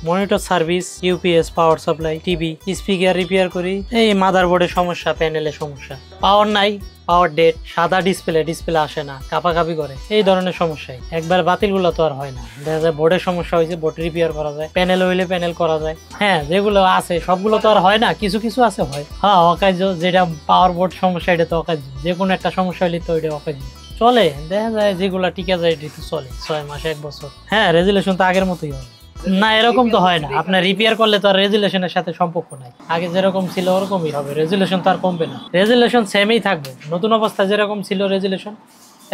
Monitor service, UPS, power supply, TV, speaker repair করি। এই মাদারবোর্ডের সমস্যা, প্যানেলের সমস্যা, পাওয়ার নাই, পাওয়ার ডেট, সাদা ডিসপ্লে আসে না, কাপাকাপি করে, এই ধরনের সমস্যাই। একবার বাতিলগুলো তো আর হয় না। দেখা যায় বোর্ডের সমস্যা হয়েছে, বোর্ড রিপেয়ার করা যায়, প্যানেল হইলে প্যানেল করা যায়। হ্যাঁ, যেগুলো আছে সবগুলো তো আর হয় না, কিছু কিছু আছে হয়। হ্যাঁ, অকার্য যেটা পাওয়ার বোর্ড সমস্যা, এটা তো অকার্য। যে কোনো একটা সমস্যা হলে তো এটা অকার্য চলে। দেখা যায় যেগুলো টিকে যায় এটা চলে 6 মাস 1 বছর। হ্যাঁ, রেজুলেশন তো আগের মতোই হবে না, এরকম তো হয় না। আপনার রিপেয়ার করলে তো আর রেজুলেশনের সাথে সম্পর্ক নাই। আগে যেরকম ছিল ওরকমই হবে, রেজুলেশন তো আর কমবে না, রেজুলেশন সেমই থাকবে। নতুন অবস্থা যেরকম ছিল রেজুলেশন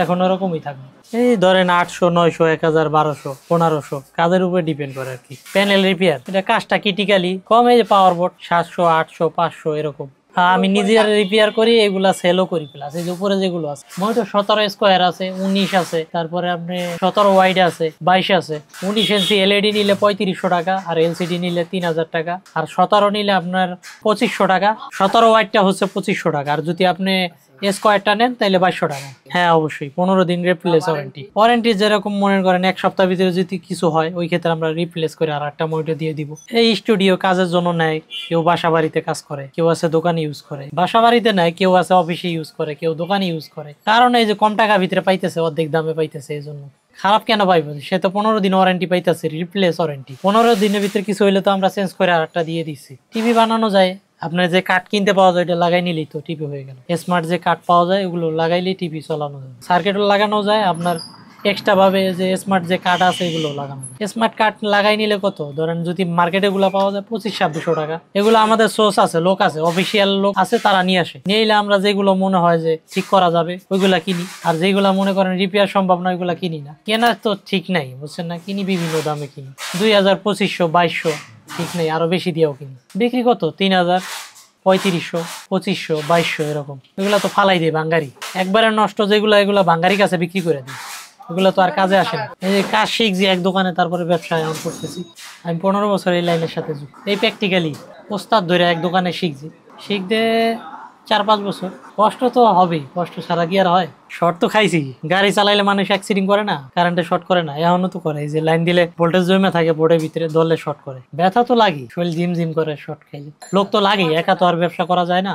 এখন ওরকমই থাকবে। এই ধরেন 800, 900, 1000, 1200, 1500 কাজের উপর ডিপেন্ড করে আর কি। প্যানেল রিপেয়ার এটা কাজটা ক্রিটিক্যালি কম। এই যে পাওয়ার বোর্ড 700, 800, 500 এরকম। আমি নিজে রিপেয়ার করি, এগুলা সেলও করি। প্লাস এই যে উপরে যেগুলো আছে, মনিটর 17 স্কোয়ার আছে, 19 আছে, তারপরে আপনি 17 ওয়াইড আছে, 22 আছে। 19 ইঞ্চি এলইডি নিলে 3500 টাকা, আর এলসিডি নিলে 3000 টাকা, আর 17 নিলে আপনার 2500 টাকা। 17 ওয়াইডটা হচ্ছে 2500 টাকা, আর যদি আপনি স্কোয়ারটা নেন তাহলে 2200 টাকা। হ্যাঁ, অবশ্যই 15 দিন রিপ্লেস ওয়ারেন্টি যেরকম মনে করেন 1 সপ্তাহ ভিতরে যদি কিছু হয়, ওই ক্ষেত্রে আমরা রিপ্লেস করে আর একটা মনিটর দিয়ে দিব। এই স্টুডিও কাজের জন্য নেয়, কেউ বাসা বাড়িতে কাজ করে, কেউ আছে দোকানে ইউজ করে। বাসা বাড়িতে নেয়, কেউ আছে অফিসে ইউজ করে, কেউ দোকানে ইউজ করে। কারণ এই যে কম টাকা ভিতরে পাইতেছে, অর্ধেক দামে পাইতেছে, এই জন্য খারাপ কেন পাইবো? সে তো 15 দিন ওয়ারেন্টি পাইতেছে, রিপ্লেস ওয়ারেন্টি। 15 দিনের ভিতরে কিছু হইলে তো আমরা চেঞ্জ করে আর একটা দিয়ে দিচ্ছি। টিভি বানানো যায়, আপনার যে কাঠ কিনতে পাওয়া যায়, এটা লাগাই নিলেই তো টিভি হয়ে গেল। স্মার্ট যে কাঠ পাওয়া যায়, ওগুলো লাগাইলেই টিভি চালানো যায়। সার্কিটও লাগানো যায়, আপনার এক্সট্রা ভাবে যে স্মার্ট যে কাঠ আছে এগুলো লাগানো। স্মার্ট কাঠ লাগাই নিলে কত, ধরেন যদি মার্কেটে এগুলো পাওয়া যায় 2500-2600 টাকা। এগুলো আমাদের সোর্স আছে, লোক আছে, অফিসিয়াল লোক আছে, তারা নিয়ে আসে। নিয়ে আমরা যেগুলো মনে হয় যে ঠিক করা যাবে ওইগুলা কিনি, আর যেগুলা মনে করেন রিপেয়ার সম্ভব না ওইগুলা কিনি না। কেনার তো ঠিক নাই, বুঝছেন না, কিনি বিভিন্ন দামে কিনি। 2000, 2500, 2200, ঠিক নেই, আরো বেশি দিয়েও কিনি। বিক্রি কত 3000, 3500, 2500, 2200 এরকম। এগুলা তো ফালাই দেয় বাঙ্গারি, একবারে নষ্ট যেগুলো, এগুলা বাঙ্গারি কাছে বিক্রি করে দিই। এগুলো তো আর কাজে আসে না। এই যে কাজ শিখছি এক দোকানে, তারপরে ব্যবসায় অন করতেছি। আমি 15 বছর এই লাইনের সাথে যুক্ত। এই প্র্যাকটিক্যালি ওস্তাদ ধরে এক দোকানে শিখছি। শিখতে 4-5 বছর। কষ্ট তো হবেই, কষ্ট ছাড়া কি আর হয়? শর্ট তো খাইছি। গাড়ি চালাইলে মানুষ অ্যাক্সিডেন্ট করে না, কারেন্টে শর্ট করে না? এখনো তো করে। এই যে লাইন দিলে ভোল্টেজ জমে থাকে বোর্ডের ভিতরে, ধরলে শর্ট করে। ব্যথা তো লাগে, শরীর জিম জিম করে শর্ট খাইলে। লোক তো লাগে, একা তো আর ব্যবসা করা যায় না।